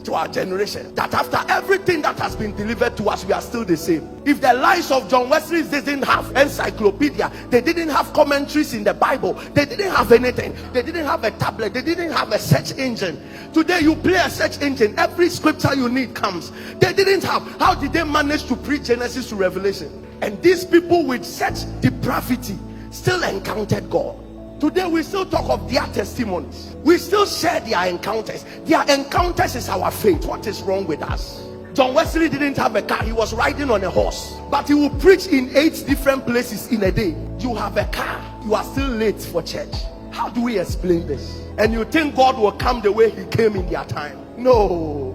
to our generation that after everything that has been delivered to us, we are still the same. If the lives of John Wesley didn't have encyclopedia, they didn't have commentaries in the Bible, they didn't have anything, they didn't have a tablet, they didn't have a search engine. Today you play a search engine, every scripture you need comes. They didn't have. How did they manage to preach Genesis to Revelation? And these people with such depravity still encountered God. Today we still talk of their testimonies, we still share their encounters. Their encounters is our faith. What is wrong with us? John Wesley didn't have a car, he was riding on a horse, but he would preach in 8 different places in a day. You have a car, you are still late for church. How do we explain this? And you think God will come the way he came in their time? No.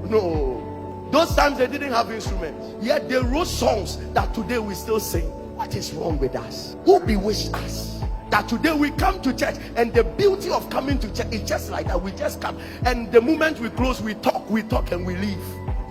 Those times they didn't have instruments, yet they wrote songs that today we still sing. What is wrong with us? Who bewitched us that today we come to church, and the beauty of coming to church is just like that? We just come, and the moment we close, we talk and we leave.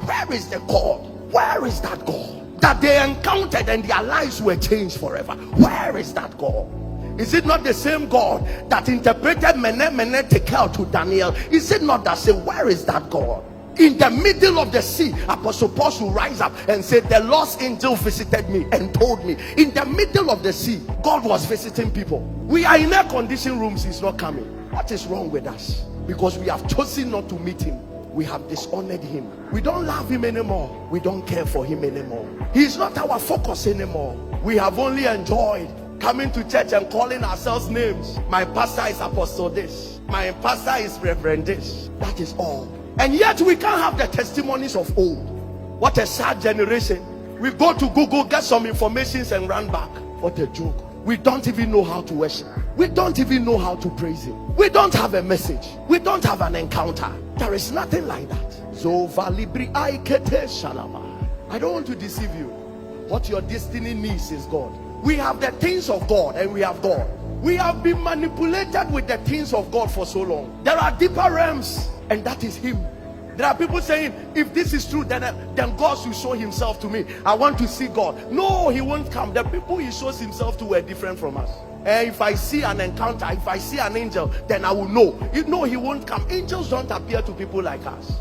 Where is the God? Where is that God that they encountered and their lives were changed forever? Where is that God? Is it not the same God that interpreted Mene Tekel to Daniel? Is it not the same? Where is that God? In the middle of the sea, Apostle Paul will rise up and say, the Lord's angel visited me and told me. In the middle of the sea, God was visiting people. We are in air conditioned rooms, he's not coming. What is wrong with us? Because we have chosen not to meet him. We have dishonored him. We don't love him anymore. We don't care for him anymore. He's not our focus anymore. We have only enjoyed coming to church and calling ourselves names. My pastor is Apostle this, my pastor is Reverend this. That is all. And yet we can't have the testimonies of old. What a sad generation. We go to Google, get some informations and run back. What a joke. We don't even know how to worship. We don't even know how to praise him. We don't have a message. We don't have an encounter. There is nothing like that. I don't want to deceive you. What your destiny needs is God. We have the things of God and we have God. We have been manipulated with the things of God for so long. There are deeper realms, and that is him. There are people saying, if this is true, then God should show himself to me. I want to see God. No, he won't come. The people he shows himself to were different from us. And if I see an encounter, if I see an angel, then I will know. You know he won't come. Angels don't appear to people like us.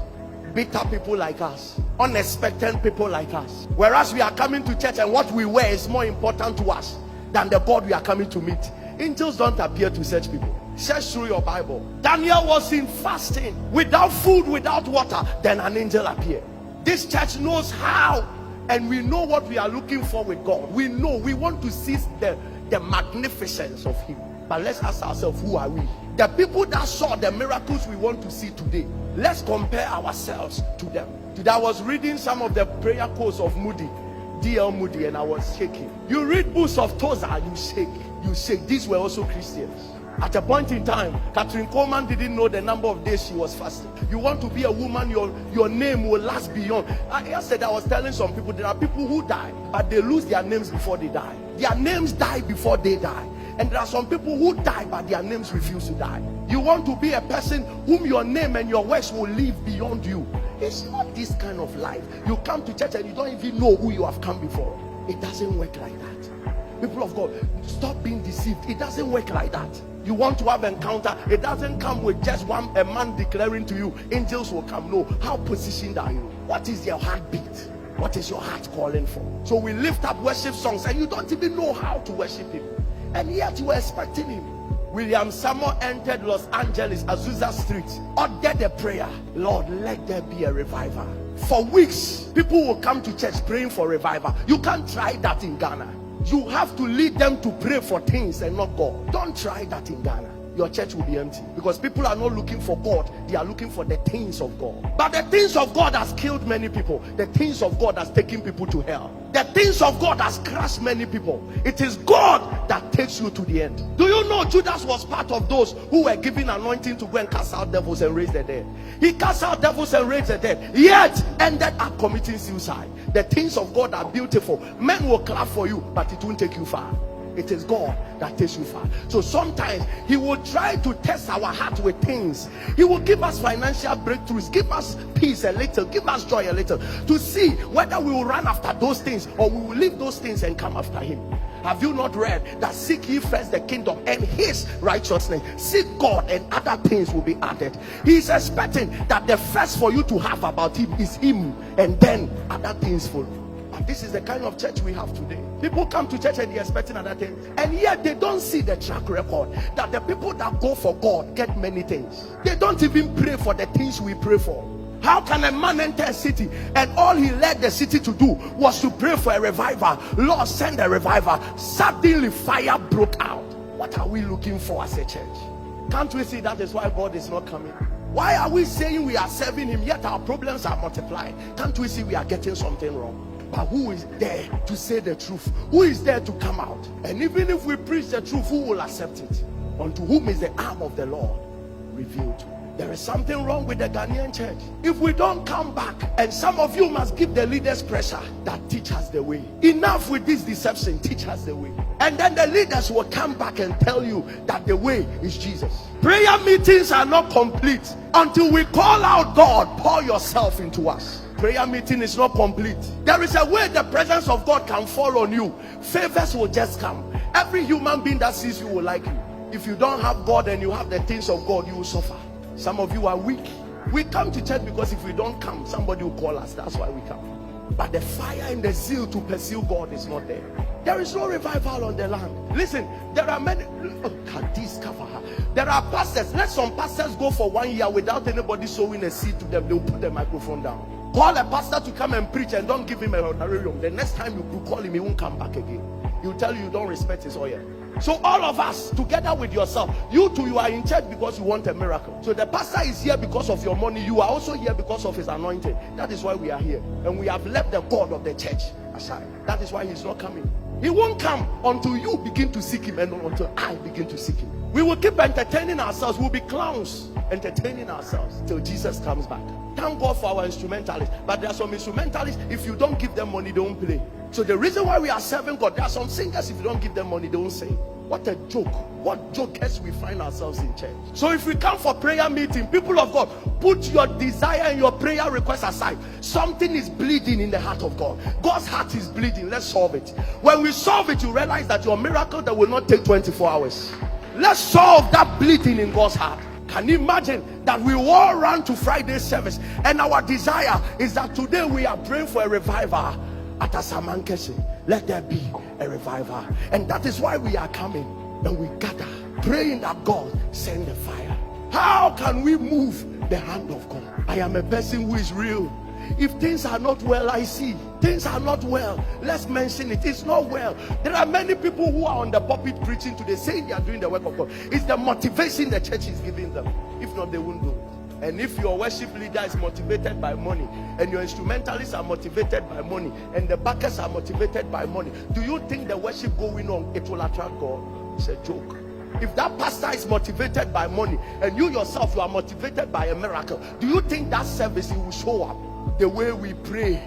Bitter people like us, unexpected people like us. Whereas we are coming to church and what we wear is more important to us than the God we are coming to meet. Angels don't appear to such people. Search through your Bible. Daniel was in fasting, without food, without water. Then an angel appeared. This church knows how, and we know what we are looking for with God. We know we want to see the magnificence of him. But let's ask ourselves, who are we? The people that saw the miracles we want to see today, let's compare ourselves to them. Today I was reading some of the prayer quotes of Moody, D.L. Moody, and I was shaking. You read books of Tozer, you shake. You shake. These were also Christians. At a point in time, Catherine Coleman didn't know the number of days she was fasting. You want to be a woman, your name will last beyond. Yesterday I was telling some people, there are people who die, but they lose their names before they die. Their names die before they die. And there are some people who die, but their names refuse to die. You want to be a person whom your name and your works will live beyond you. It's not this kind of life. You come to church and you don't even know who you have come before. It doesn't work like that. People of God, stop being deceived. It doesn't work like that. You want to have encounter, it doesn't come with just a man declaring to you, angels will come. No. How positioned are you? What is your heartbeat? What is your heart calling for? So we lift up worship songs and you don't even know how to worship him. And yet you are expecting him. William Samuel entered Los Angeles, Azusa Street, ordered a prayer. Lord, let there be a revival. For weeks, people will come to church praying for revival. You can't try that in Ghana. You have to lead them to pray for things and not God. Don't try that in Ghana. Your church will be empty because people are not looking for God, they are looking for the things of God. But the things of God has killed many people. The things of God has taken people to hell. The things of God has crushed many people. It is God that takes you to the end. Do you know Judas was part of those who were given anointing to go and cast out devils and raise the dead? He cast out devils and raised the dead, yet ended up committing suicide. The things of God are beautiful. Men will clap for you, but it won't take you far. It is God that takes you far. So sometimes he will try to test our heart with things. He will give us financial breakthroughs, give us peace a little, give us joy a little, to see whether we will run after those things or we will leave those things and come after him. Have you not read that seek ye first the kingdom and his righteousness? Seek God and other things will be added. He's expecting that the first for you to have about him is him, and then other things follow. And this is the kind of church we have today. People come to church and they're expecting other things, and yet they don't see the track record that the people that go for God get many things. They don't even pray for the things we pray for. How can a man enter a city and all he led the city to do was to pray for a revival? Lord, send a revival. Suddenly fire broke out. What are we looking for as a church? Can't we see that is why God is not coming? Why are we saying we are serving him yet our problems are multiplying? Can't we see we are getting something wrong? But who is there to say the truth? Who is there to come out? And even if we preach the truth, who will accept it? Unto whom is the arm of the Lord revealed? There is something wrong with the Ghanaian church. If we don't come back, and some of you must give the leaders pressure that teach us the way. Enough with this deception, teach us the way. And then the leaders will come back and tell you that the way is Jesus. Prayer meetings are not complete until we call out, God, pour yourself into us. Prayer meeting is not complete. There is a way the presence of God can fall on you. Favors will just come. Every human being that sees you will like you. If you don't have God and you have the things of God, you will suffer. Some of you are weak. We come to church because if we don't come, somebody will call us. That's why we come. But the fire and the zeal to pursue God is not there. There is no revival on the land. Listen, there are many. There are pastors. Let some pastors go for 1 year without anybody sowing a seed to them. They'll put the microphone down. Call a pastor to come and preach and don't give him a honorarium. The next time you call him, he won't come back again. He'll tell you don't respect his oil. So all of us together with yourself, you too, you are in church because you want a miracle. So the pastor is here because of your money. You are also here because of his anointing. That is why we are here. And we have left the God of the church aside. That is why he's not coming. He won't come until you begin to seek him and until I begin to seek him. We will keep entertaining ourselves. We'll be clowns entertaining ourselves till Jesus comes back. Thank God for our instrumentalists. But there are some instrumentalists, if you don't give them money, they won't play. So the reason why we are serving God, there are some singers, if you don't give them money, they won't sing. What a joke. What jokers we find ourselves in church. So if we come for prayer meeting, people of God, put your desire and your prayer request aside. Something is bleeding in the heart of God. God's heart is bleeding. Let's solve it. When we solve it, you realize that your miracle that will not take 24 hours. Let's solve that bleeding in God's heart. Can you imagine that we all run to Friday service and our desire is that today we are praying for a revival at Asamankese. Let there be a revival, and that is why we are coming and we gather praying that God send the fire. How can we move the hand of God? I am a person who is real. If things are not well, I see things are not well. Let's mention it. It's not well. There are many people who are on the pulpit preaching today saying they are doing the work of God. It's the motivation the church is giving them. If not, they won't do it. And if your worship leader is motivated by money, and your instrumentalists are motivated by money, and the backers are motivated by money, do you think the worship going on, it will attract God? It's a joke. If that pastor is motivated by money, and you yourself, you are motivated by a miracle, do you think that service, it will show up the way we pray?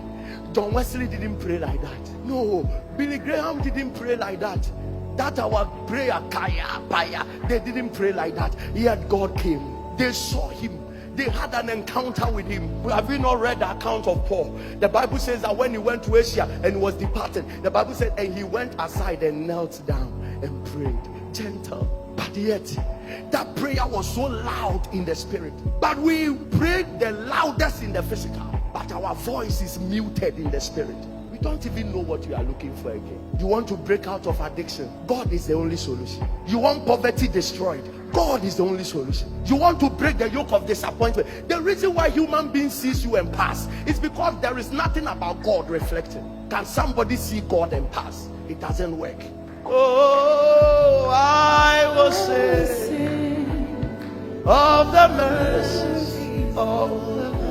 John Wesley didn't pray like that. No, Billy Graham didn't pray like that. That our prayer, kaya, paya, they didn't pray like that. Yet God came. They saw him. They had an encounter with him. Have you not read the account of Paul? The Bible says that when he went to Asia and was departed, the Bible said, and he went aside and knelt down and prayed. Gentle. But yet, that prayer was so loud in the spirit. But we prayed the loudest in the physical. But our voice is muted in the spirit. We don't even know what you are looking for again. You want to break out of addiction? God is the only solution. You want poverty destroyed? God is the only solution. You want to break the yoke of disappointment? The reason why human beings sees you and pass is because there is nothing about God reflecting. Can somebody see God and pass? It doesn't work. Oh, I will sing of the mercies of the Lord.